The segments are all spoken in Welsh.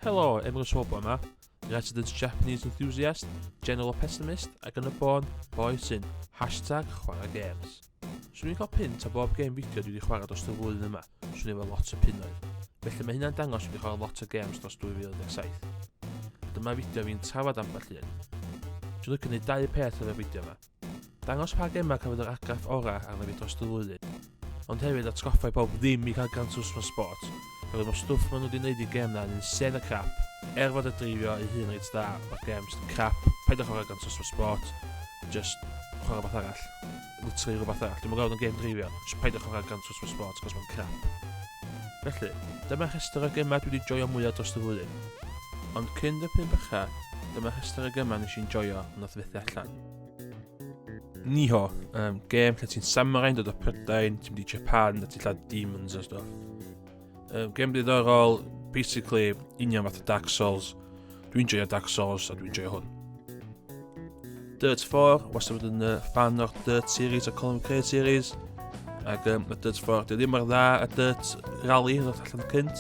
Helo, Emil Sobo yma, resident Japanese enthusiast, general pessimist, ac yn y bon, boi sy'n #chwaraegames. Swn i'n cael pint a bob game fideo dwi wedi chwarae dros y flwyddyn yma, swn i'n efo lot o punnoedd. Felly mae hynna'n dangos dwi wedi chwarae lot o games dros 2017. Dyma fideo fi'n trafod ambell un. Dwi'n lygo gwneud 2 peth o'r fideo yma. Dangos pa gemau cafodd yr argraff orau arna fi dros y flwyddyn, ond hefyd atgoffa i bawb ddim i cael gantws mewn sport, oherwydd mae'r stwff maen nhw wedi gwneud i gem na yn sen y crap, fod y dreifio i hun reit dda o'r games crap, paid o chwarae gantws mewn sport, just chwarae rhywbeth arall, literally rhywbeth arall. Dwi'n gweld yn game dreifio, just paid o chwarae gantws mewn sport, cos mae'n crap. Felly, dyma rhestr o gemau dwi wedi joio mwya dros y flwyddyn. Ond cyn y 5 ucha, dyma rhestr o gemau nes i'n joio yn oedd fethu allan. Niho, game lle ti'n samurai'n dod o Prydain, ti'n mynd i Japan, a ti'n lladd demons a stuff. Game diddorol, basically, union fath o Dark Souls. Dwi'n joio Dark Souls a dwi'n joio hwn. Dirt 4, wastad bod yn fan o'r Dirt series a Colin McRae series. Ac y Dirt 4, di ddim ar dda y Dirt Rally yn allan cynt.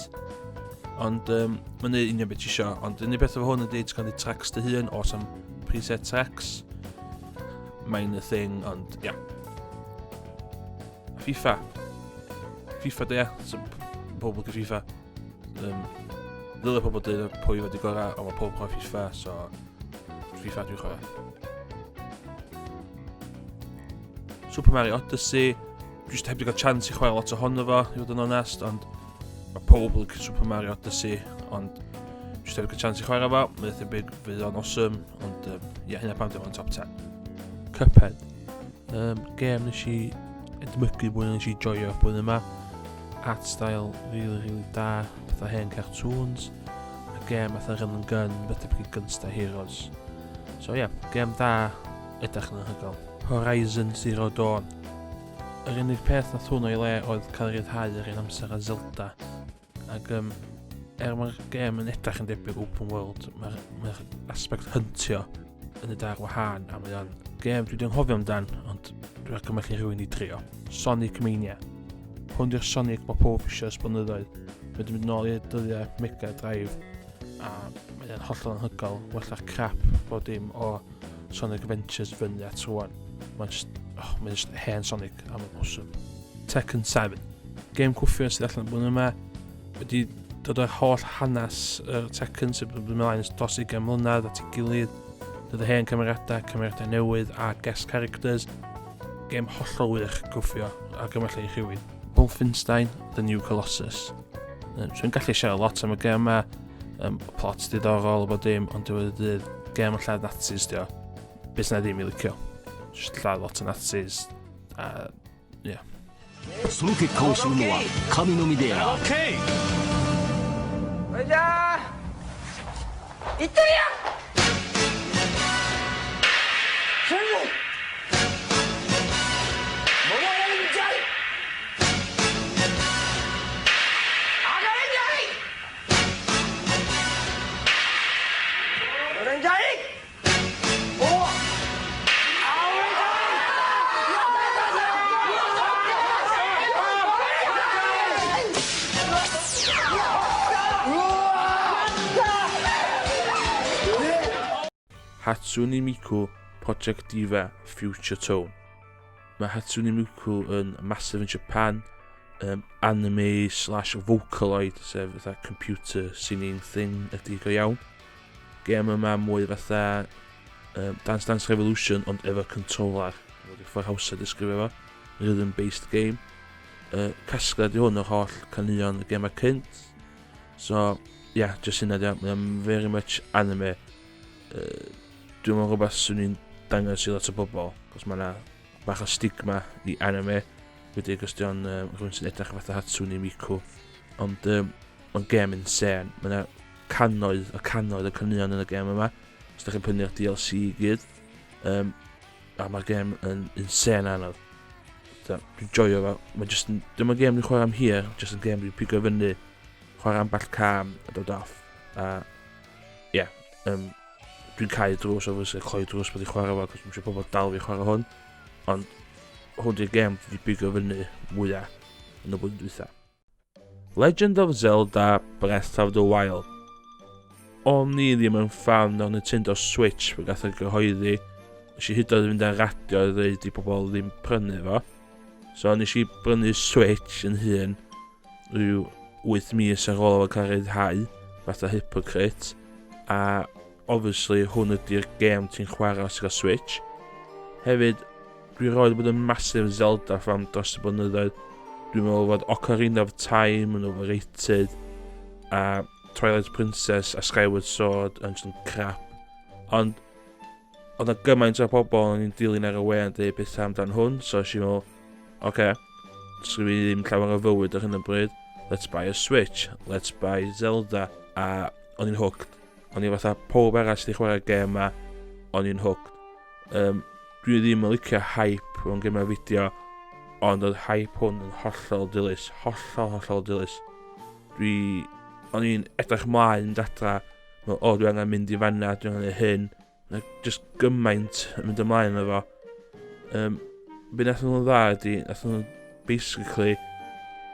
Ond mae'n neud union beth isio. Ond unig beth efo hwn ydy ti'n cael ei tracks dy hun o sam preset tracks. Mae'n y thing, ond ia. FIFA. FIFA di pobl gyda FIFA. Ddylai pobl dweud pwy fod i gorau, ond mae pobl chwarae FIFA, so FIFA dwi'n chwarae. Super Mario Odyssey, dwi jyst heb di gael chance i chwarae lot ohono fo, i fod yn onest, ond mae pobl yn Super Mario Odyssey, ond dwi jyst heb di gael chance i chwarae fo, mae'n eitha big fydd o'n awesome, ond hynna pam dwi'n top 10. Cuphead, game nes i edmygu bwyn nes i joio bwyn yma. Art style really da, fatha hen cartoons, a game fatha Run and Gun, beth ydy Gunstar Heroes. So ie, game da, edrych yn anhygoel. Horizon Zero Dawn. Yr unig peth nath hwn o'i le oedd cael ei ryddhau yr un amser a Zelda. Ac mae'r game yn edrych yn debyg open world, mae'r aspect huntio yn y dar wahân, a mae o'n game dwi wedi'n hofio amdan, ond dwi'n argymell i rhywun i trio. Sonic Mania. Hwn di'r Sonic mae pob eisiau ysbonyddoedd. Mae wedi mynd nôl i'r dyddiau Mega Drive a mae'n hollol anhygoel, wella'r crap bod dim o Sonic Adventures fyny at rwan. Mae'n just hen Sonic a mae'n awesome. Tekken 7. Game cwffio sydd allan blwyddyn yma wedi dod o'r holl hanes yr Tekken sydd wedi mynd dros 20 mlynedd at ei gilydd. Dod o hen cymeriadau newydd a guest characters. Game hollol wych cwffio a gymell i rhywun. Wolfenstein, The New Colossus. So yn gallu siarad lot am y gem yma, plots diddorol o bod dim, ond dwi'n dweud gem o lladd Nazis dio. Beth na ddim i licio. Just lladd lot o Nazis, a ie. その結果を知るのは神のみである。それじゃあ、いってみよう。Hatsune Miku Project Diva Future Tone. Mae Hatsune Miku yn massive yn Japan, anime/vocaloid, sef fatha computer singing thing ydy go iawn. Game yma mwy fatha Dance Dance Revolution ond efo controller, wedi ffordd hawsa disgrifio fo, rhythm based game. Casgliad i hwn o'r holl caneuon y gema cynt. So, just hynna di, mae'n very much anime. Dwi'n meddwl rhywbeth swn i'n dangos i lot o bobl, cos mae yna bach o stigma i anime, wedi gos di o'n rhywun sy'n edrych fatha Hatsune Miku, ond mae'n gêm insane, mae yna cannoedd y caneuon yn y gêm yma, os da chi'n prynu'r DLC i gyd, a mae'r gêm yn insane anodd. Dwi'n joio fo, dim yn gêm dwi'n chwarae am hir, jyst yn gêm dwi'n pigo fyny, chwarae am ball cam a dod off, a ie, dwi'n cael drws o fysig, cloi drws bod i chwarae fo, cos dwi'n siŵr pobl dal fi chwarae hwn, ond hwn di'r gêm dwi wedi pigo fyny mwya yn y blwyddyn dwytha. Legend of Zelda Breath of the Wild. O'n ni ddim yn fan o Nintendo Switch fe gath o gyhoeddi, nes i hyd oedd fynd ar radio a dweud i pobl ddim prynu fo. So nes i brynu Switch yn hun rhyw 8 mis ar ôl o cael ryddhau, fatha hypocrite, a obviously hwn ydy'r gêm ti'n chwarae os gael Switch. Hefyd, dwi'n rhoi bod yn massive Zelda fan dros y blynyddoedd. Dwi'n meddwl fod Ocarina of Time yn overrated, a Twilight Princess a Skyward Sword yn just crap. Ond, oedd 'na gymaint o pobl yn dilyn ar y we yn dweud beth amdan hwn, so nes i meddwl, oce, dwi ddim llawer o fywyd ar hyn o bryd, let's buy a Switch, let's buy Zelda, a o'n i'n hooked. O'n i fatha pob arall sydd i chwarae'r gêm ma, o'n i'n hooked. Dwi ddim yn licio hype o'n gêm fideo, ond oedd hype hwn yn hollol dilys, hollol dilys. O'n i'n edrych mlaen dadra, dwi angen mynd i fanna, dwi angen ei hyn, just gymaint yn mynd ymlaen efo. Be nath nhw'n dda ydi, nath nhw'n basically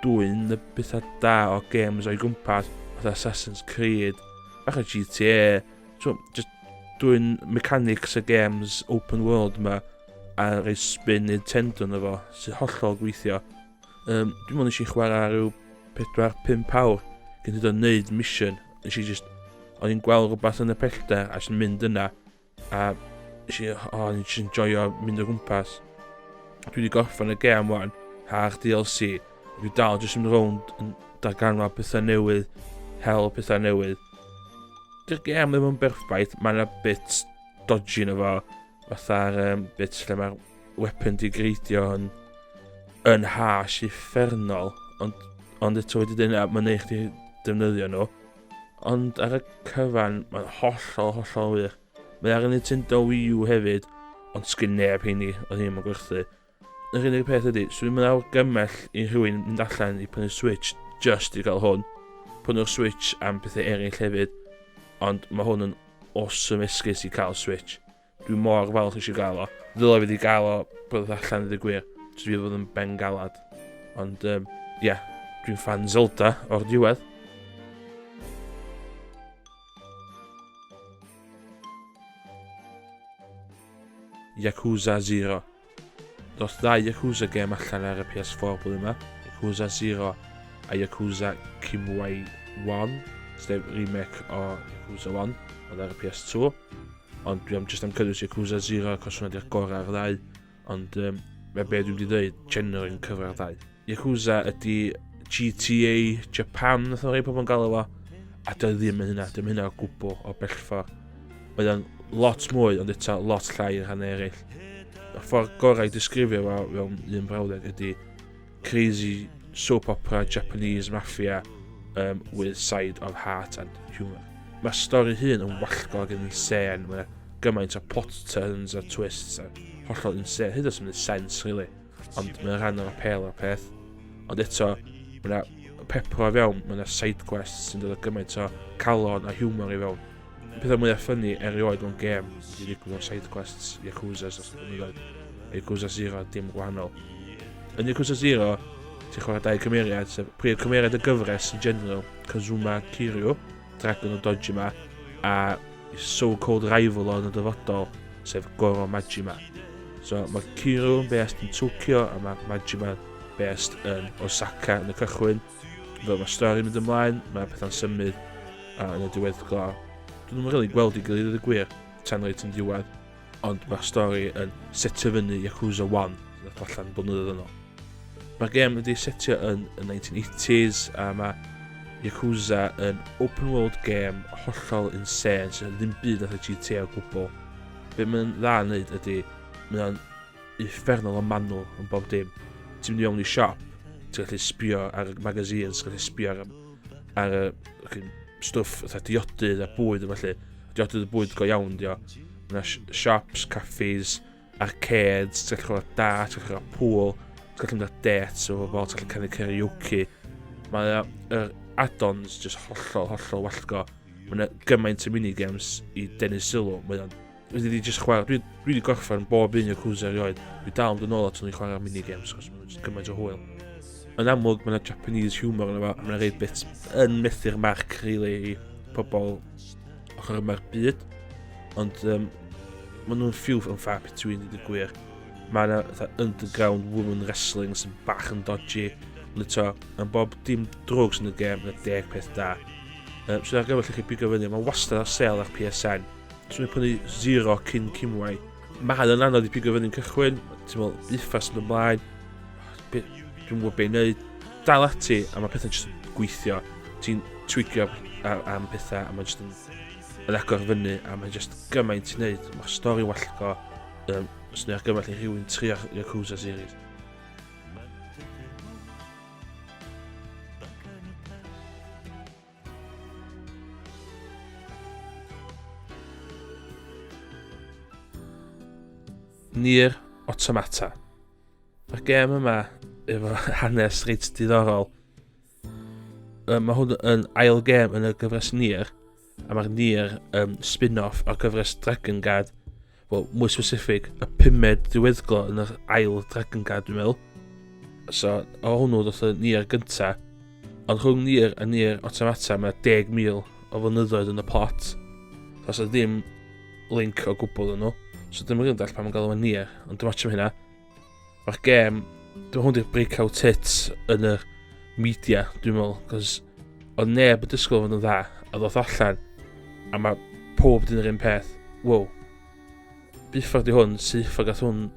dwy'n y bethau da o games o'i gwmpas, fatha Assassin's Creed, bach o GTA, just dwy'n mechanics y games open world yma, a rhoi spin Nintendo yn efo, sy'n hollol gweithio. Dwi'n meddwl nes i chwarae rhyw 4-5 awr, gen hyd o'n neud mission, nes i o'n i'n gweld rhywbeth yn y pellter, a sy'n mynd yna, a nes i'n joio mynd o gwmpas. Dwi wedi gorffen y gêm wan, ha'r DLC, dwi dal jyst yn rownd yn darganfod pethau newydd, pethau newydd. Dy'r gêm ddim yn berffaith, mae yna bits dodgy yn efo, fatha'r bits lle mae'r weapon di greidio yn harsh uffernol, ond eto wedi dyna mae'n neud chdi defnyddio nhw. Ond ar y cyfan, mae'n hollol wych. Mae ar y Nintendo Wii U hefyd, ond sgyn neb heini, oedd hi'n gwerthu. Yr unig peth ydy, dwi'n mynd awgymell i rhywun mynd allan i prynu Switch just i gael hwn. Prynu'r Switch am pethau eraill hefyd, ond mae hwn yn awesome esgus i cael Switch. Dwi'n mor falch eisiau gael o. Ddyla fi wedi gael o bydd allan ydy gwir, so fi fod yn ben galad. Ond, dwi'n fan Zelda o'r diwedd. Yakuza 0. Doth 2 Yakuza game allan ar y PS4 blwyddyn yma, Yakuza 0 a Yakuza Kimway 1, sef remake o Yakuza 1, oedd ar y PS2, ond dwi am cynnwys Yakuza 0 cos hwnna di'r gorau'r ddau, ond be dwi wedi dweud, genuine cyfro'r ddau. Yakuza ydi GTA Japan, nath o'n rhai pobl yn gael efo, a dwi ddim yn hynna, dim hynna o gwbl o bellffordd. Oedd o'n lot mwy, ond eto lot llai yn rhan eraill. Y ffordd gorau i disgrifio fo fewn un brawddeg ydy crazy soap opera Japanese mafia with side of heart and humour. Mae'r stori hyn yn wallgog yn insane, mae gymaint o plot turns a twists a hollol insane. Hyd os yn mynd sens, really, ond mae'n rhan o'r apel o'r peth. Ond eto, mae'n pepro fewn, mae'n side quests sy'n dod o gymaint o calon a humour i fewn. Pethau mwyaf ffynnu erioed mewn gêm wedi digwydd o'r side quests Yakuzas os ydyn nhw'n Yakuza 0 dim gwahanol. Yn Yakuza 0, ti'n chwarae 2 cymeriad, sef prif cymeriad y gyfres yn general, Kazuma Kiryu, dragon o Dojima, a so-called rival o'n y dyfodol, sef Goro Majima. So mae Kiryu yn based yn Tokyo, a mae Majima based yn Osaka yn y cychwyn. Fel mae stori mynd ymlaen, mae pethau'n symud yn y diweddglo. Dwi'n mynd rili gweld i gilydd y gwir tan reit yn diwedd, ond mae'r stori yn setio fyny Yakuza 1, nath allan blynyddoedd yno. Mae'r gêm wedi setio yn 1980s, a mae Yakuza yn open world game hollol insane, sy'n ddim byd nath y GTA o gwbl. be mae'n dda yn neud ydy, mae'n uffernol o manwl yn bob dim. Ti'n mynd i fewn i siop, ti'n gallu sbio ar y magazines, ti'n gallu sbio ar y stwff fatha diodydd a bwyd a felly. Diodydd y bwyd go iawn, dio. Mae shops, caffes, arcades, ti'n gallu chwarae dart, ti'n gallu chwarae pool, ti'n gallu mynd ar dates o bobl, ti'n gallu canu karaoke. Mae'r add-ons just hollol wallgo. Mae gymaint o minigames i denu sylw. Wedi just chwarae, dwi wedi gorffen bob un o'r cwsau erioed. Dwi dal yn dod nôl at o'n i chwarae minigames, chos mae'n gymaint o hwyl. Yn amlwg, mae'n Japanese humour yna fo, a mae'n rhaid bit yn methu'r marc, really, i pobl ochr yma'r byd. Ond maen nhw'n few and far between i gwir. Mae yna underground woman wrestling sy'n bach yn dodgy. Yn bob dim drugs yn y game, yna 10 peth da. So ar gyfer chi bigo fyny, mae'n wastad ar sale ar PSN. So ni'n prynu 0 cyn cymwai. Mae yn anodd i bigo fyny'n cychwyn. Ti'n meddwl, biffas yn ymlaen. Dwi'n gwybod be'n neud. Dal ati, a mae pethau'n just gweithio. Ti'n twigio am pethau, a mae'n just yn agor fyny, a mae'n just gymaint i'n neud. Mae'r stori wallgo. Os ni'n argymell i rhywun trio'r Yakuza series. Nier Automata. Mae'r gêm yma efo hanes reit diddorol. Mae hwn yn ail gêm yn y gyfres Nier, a mae'r Nier spin-off o'r gyfres Dragon Guard. Wel, mwy specific, y 5 diweddglo yn yr ail Dragon Guard, dwi'n meddwl. So, o hwnnw ddoth y Nier gynta. Ond rhwng Nier a Nier Automata mae 10,000 o flynyddoedd yn y plot. Os ydy ddim link o gwbl yn nhw. So dwi'n rhywun dall pan mae'n gael o'n Nier, ond dwi'n watch am hynna. Mae'r gêm, dwi'n hwn di'r breakout hits yn y media, dwi'n meddwl, cos oedd neb yn disgwyl fod yn dda, a ddoth allan, a mae pob dyn yr un peth. Wow. Biffar di hwn, syth o gath hwn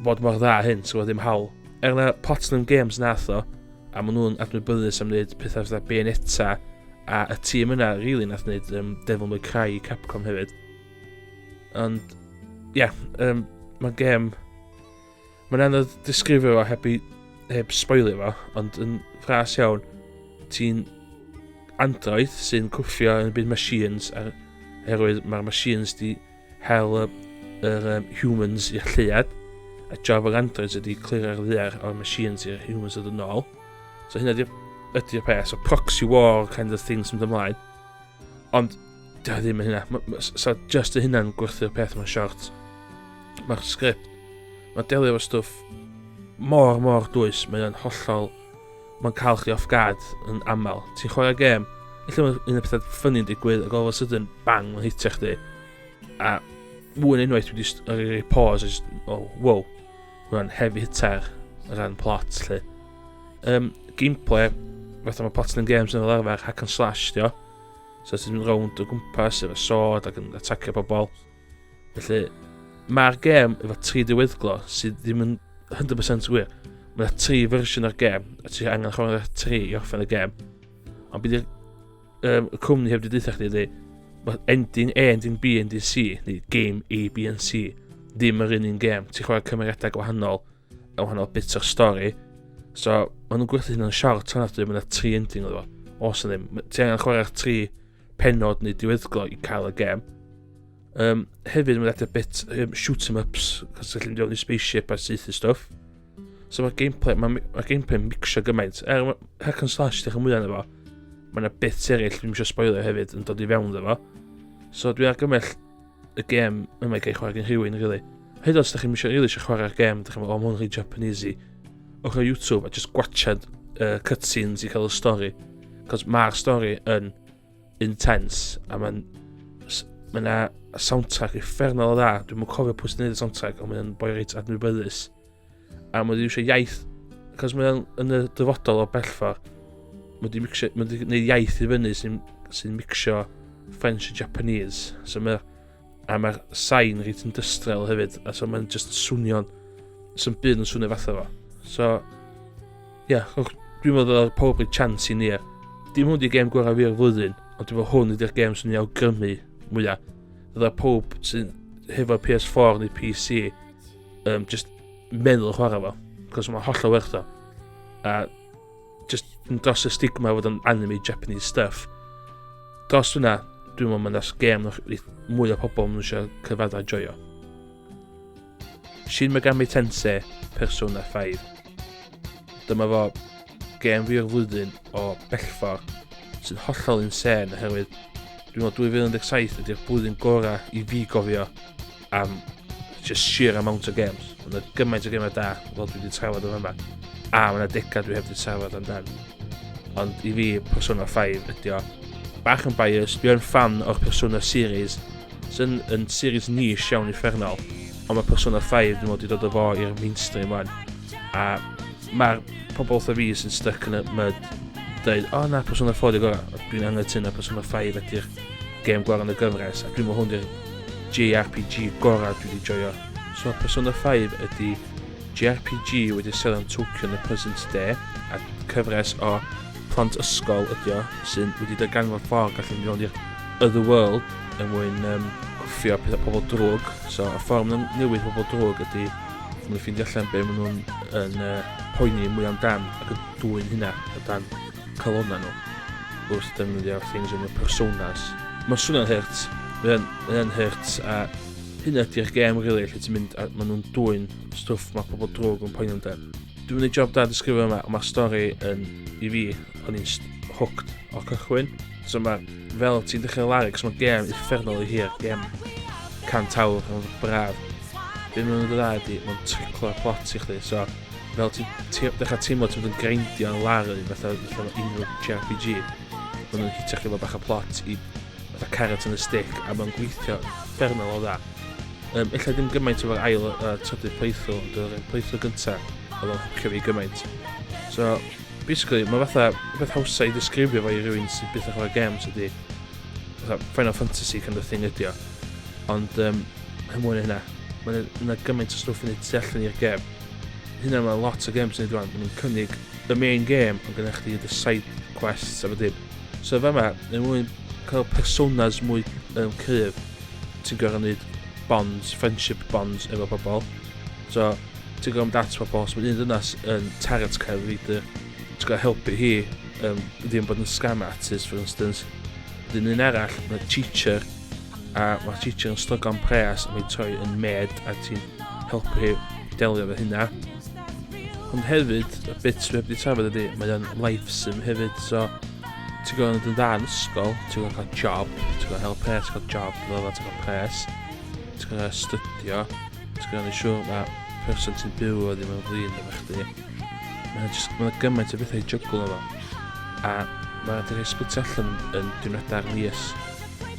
bod mor dda hyn, so oedd ddim hawl. Yna Platinum Games nath o, a maen nhw'n adnabyddus am wneud pethau fatha Bayonetta, a y tîm yna, really, nath wneud Devil May Cry i Capcom hefyd. Ond, mae'r gêm, mae'n anodd disgrifio fo heb spoilio fo, ond yn fras iawn, ti'n android sy'n cwffio yn byd machines, oherwydd mae'r machines di hel yr humans i'r lleuad, a job yr androids ydi cleario'r ddear o'r machines i'r humans ydyn nôl. So hynna ydy'r peth, so proxy war kind of thing sy'n ymlaen. Ond, dio ddim yn hynna. So just y hynna'n gwerthu'r peth mewn short. Mae'r sgript, mae'n delio efo stwff mor dwys, mae'n hollol, mae'n cael chi off guard yn aml. Ti'n chwarae gêm, illa mae'n un o'r pethau ffynnu'n digwydd, ac all of a sudden, bang, mae'n hitio chdi. A mwy yn unwaith wedi rhoi pause, wow, mae'n heavy hitter o ran plot, lle. Gameplay, fatha mae Platinum Games yn fel arfer, hack and slash, dio. So ti'n mynd rownd o gwmpas efo sword ac yn atacio pobol. Felly, mae'r gêm efo 3 diweddglo sydd ddim yn 100% wir. Mae 3 fersiwn o'r gêm, a ti angen chwarae'r 3 i orffen y gêm. Ond bydd y cwmni heb di ddeitha chdi ydi, mae ending A, ending B, ending C, neu game A, B and C, ddim yr un gêm. Ti'n chwarae cymeriadau gwahanol, a wahanol bits o'r stori. So, maen nhw'n gwerthu hynny'n short, ond mae yna 3 ending o fo. Os yn ddim, ti angen chwarae'r 3 penod neu diweddglo i cael y gêm. Hefyd, mae'n edrych bit shoot-em-ups, cos ti'n mynd i spaceship a syth i stwff. So mae'r gameplay mixio gymaint. Hack and slash ddech yn mwy yna fo. Mae yna bit eraill, dwi'n eisiau spoiler hefyd, yn dod i fewn dda fo. So dwi'n argymell y gêm yma i gael chwarae gen rhywun, really. Hyd os ydych chi'n eisiau chwarae'r gêm, ydych chi'n meddwl, mae'n rhy Japanesey. O'ch o YouTube a just gwachad cutscenes i cael y stori. Cos mae'r stori yn intense, a mae'n yna soundtrack uffernol o dda. Dwi'n mwyn cofio pwy sy'n gwneud y soundtrack, ond mae'n boi reit adnabyddus. A mae'n iwsio iaith, cos mae'n yn y dyfodol o bellfor. Mae'n gwneud iaith i fyny sy'n mixio French a Japanese. So mae'r sain reit industrial hefyd, a so mae'n just swnio'n sy'n byd yn swnio fatha fo. So, dwi'n meddwl o'r probably chance i ni. Dim hwn di'r gêm gorau fi'r flwyddyn, ond dwi'n meddwl hwn ydy'r gêm sy'n ei awgrymu mwyaf. Dydda pob sy'n hefo PS4 neu PC, just meddwl chwarae fo, cos mae'n holl o werth o. A just dros y stigma fod yn anime Japanese stuff. Dros hwnna, dwi'n meddwl mae'n gêm mwy o pobl maen nhw eisiau cyfadau joio. Shin Megami Tensei Persona 5. Dyma fo gêm fi o'r flwyddyn o bellfor sy'n hollol insane oherwydd dwi'n meddwl 2017 ydy'r blwyddyn gorau i fi gofio am just sheer amount o games. Mae'n gymaint o gemau da fel dwi wedi trafod o yma. A mae'n degau dwi heb wedi trafod amdan. Ond i fi Persona 5 ydy o bach yn bias. Dwi'n fan o'r Persona series sy'n series niche iawn uffernol. Ond mae Persona 5 dwi'n meddwl wedi dod o fo i'r mainstream wan. A mae'r pobl wrtho fi sy'n stuck yn y mud dweud, na, Persona 4 di gorau. Dwi'n anghytuno Persona 5 ydy'r gêm gorau yn y gyfres. A dwi'n meddwl hwn di'r JRPG gorau dwi wedi joio. So Persona 5 ydy JRPG wedi sel yn Tokyo yn y present day. A cyfres o plant ysgol ydy o sy'n wedi darganfod ffordd gallu mynd i'r Otherworld yn mwyn gwffio pethau pobl drwg. So y ffordd newydd pobl drwg ydy maen nhw'n ffeindio allan be maen nhw'n poeni mwy amdan ac yn dwy'n hynna o dan colonna nhw wrth defnyddio things yn y personas. Mae'n swnio'n hurt, mae'n hurt a hynna ydy'r gêm rili lle ti'n mynd a maen nhw'n dwy'n stwff mae pobl drwg yn poeni amdan. Dwi'n mynd i job da disgrifio yma ond mae'r stori yn i fi o'n i'n hooked o'r cychwyn. So mae fel ti'n dechrau lari, cos mae gêm uffernol i hir, gêm 100 awr yn braf. Be mae'n dod dda ydy, mae'n triclo'r plot i chdi, so fel ti'n dechrau teimlo ti'n mynd yn grindio yn lari fatha unrhyw JRPG. Mae'n nhw'n hitio chdi efo bach o plot i fatha carrot yn y stick, a mae'n gweithio uffernol o dda. Ella ddim gymaint o'r ail trydydd playthrough, ond yr playthrough gyntaf, oedd o'n hwcio fi gymaint. So, basically, mae fatha beth hawsa i ddisgrifio fo i rywun sy'n byth o'ch o'r games ydy Final Fantasy kind of thing ydy o. Ond, hymwyn hynna, mae'n gymaint o stwff yn ei tu allan i'r gêm. Hynna mae lot o games yn ei dwi'n mynd cynnig y main game, ond gyda chdi the side quests a fyddim. So fama, yn mwyn cael personas mwy cryf, ti'n gorau wneud bonds, friendship bonds efo pobl. So, ti'n gorau dat pobl, so mae un dynas yn tarot cael reader, ti'n gorau helpu hi, ddim bod yn scam artist, for instance. Dyn un arall, mae teacher, a mae'r teacher yn strygl am pres, a mae'n troi yn med, a ti'n helpu hi delio efo hynna. Ond hefyd, y bit dwi wedi trafod ydy, mae'n life sim hefyd, so ti'n gorau yn dda yn ysgol, ti'n gorau cael job, ti'n gorau help pres cael job, fel ti'n cael pres, ti'n gorau studio, ti'n gorau yn siŵr mae person ti'n byw o ddim yn flin efo chdi. Mae'n gymaint o bethau i jygl efo. A mae'n rhaid i splitio allan yn diwrnodau'r mis.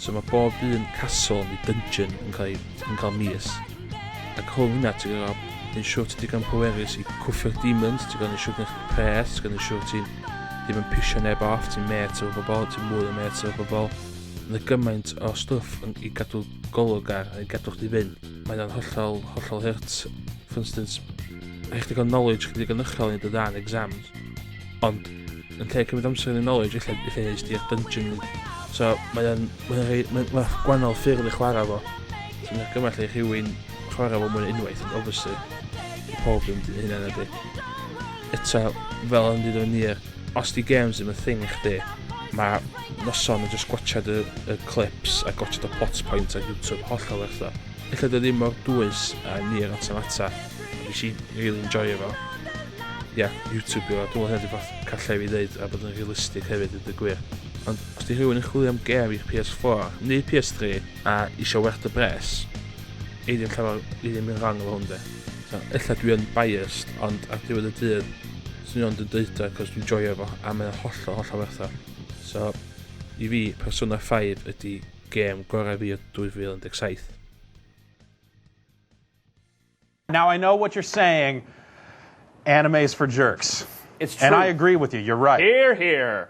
So mae bob un castle neu dungeon yn cael mis. Ac hwn hynna ti'n gorau yn siŵr ti'n digon pwerus i cwffio'r demons, ti'n gorau yn siŵr ti'n pres, ti'n gorau yn siŵr ti'n ddim yn pisio neb off, ti'n met efo bobl, ti'n mwy o met efo bobl. Mae'n gymaint o stwff i gadw golwg ar, i gadw chdi fynd. Mae'n hollol hurt. For instance, rhaid chdi gael knowledge chdi digon uchel i dy dan exams. Ond, yn lle cymryd amser yn knowledge, illa neis di'r dungeon. So, mae'n gwannol ffyrdd i chwarae fo. So, mae'n gymaint i rhywun chwarae fo mwyn unwaith, ond obviously, pob yn hynny ydy. Eto, fel yn dydw i'r, os di games ddim yn thing i chdi, mae noson yn just gwachad y clips a gwachad y plot point ar YouTube hollol werth o. Ella dy ddim mor dwys a Nier Automata. Nes i really enjoy fo. YouTube yw, dwi'n meddwl hynny fath callai fi ddeud a bod yn realistig hefyd ydy gwir. Ond os di rhywun yn chwilio am gêm i'r PS4 neu PS3 a isio werth y bres, i ddim yn rhan o hwn de. So, ella dwi'n biased, ond ar diwedd y dydd, swn i'n dweud cos dwi'n joio fo a mae'n hollol werth o. So, i fi, Persona 5 ydy gêm gorau fi o 2017. Now I know what you're saying, anime is for jerks. It's true. And I agree with you, you're right. Hear, hear.